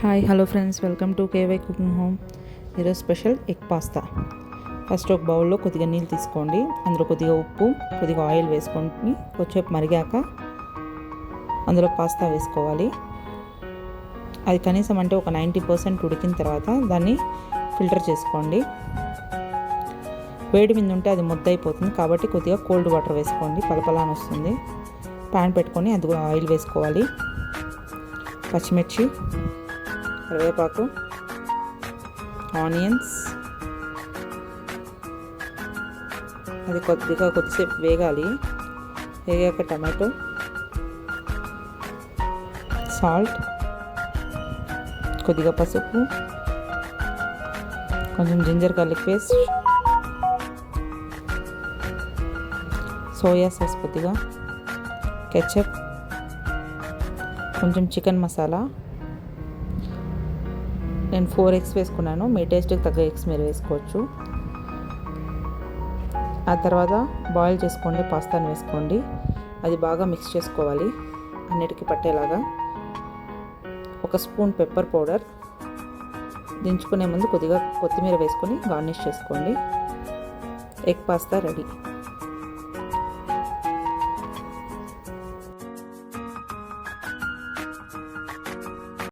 Hi hello friends, welcome to KY cooking home. ఈరోజు special egg pasta. First ఒక బౌల్లో కొద్దిగా నీళ్ళు తీసుకోండి. అందులో కొద్దిగా ఉప్పు, కొద్దిగా ఆయిల్ వేసుకొని కొంచెంసేపు మరిగాక అందులో పాస్తా వేసుకోవాలి. అది కనీసం అంటే ఒక 90% ఉడికిన తర్వాత దాన్ని ఫిల్టర్ చేసుకోండి. వేడి మీద ఉంటే అది ముద్ద అయిపోతుంది, కాబట్టి కొద్దిగా కోల్డ్ వాటర్ వేసుకోండి, పలపలాని వస్తుంది. ప్యాన్ పెట్టుకొని అందులో ఆయిల్ వేసుకోవాలి. పచ్చిమిర్చి, కరివేపాకు, ఆనియన్స్, అది కొద్దిసేపు వేగాలి. వేగాక టమాటో, సాల్ట్, కొద్దిగా పసుపు, కొంచెం ginger garlic paste, soya sauce, కొద్దిగా కెచప్, కొంచెం చికెన్ మసాలా. నేను 4 eggs వేసుకున్నాను. మీ టేస్ట్కి తగ్గ ఎగ్స్ మీరు వేసుకోవచ్చు. ఆ తర్వాత బాయిల్ చేసుకోండి, పాస్తాని వేసుకోండి. అది బాగా మిక్స్ చేసుకోవాలి అన్నిటికీ పట్టేలాగా. 1 స్పూన్ పెప్పర్ పౌడర్. దించుకునే ముందు కొద్దిగా కొత్తిమీర వేసుకొని గార్నిష్ చేసుకోండి. Egg pasta ready.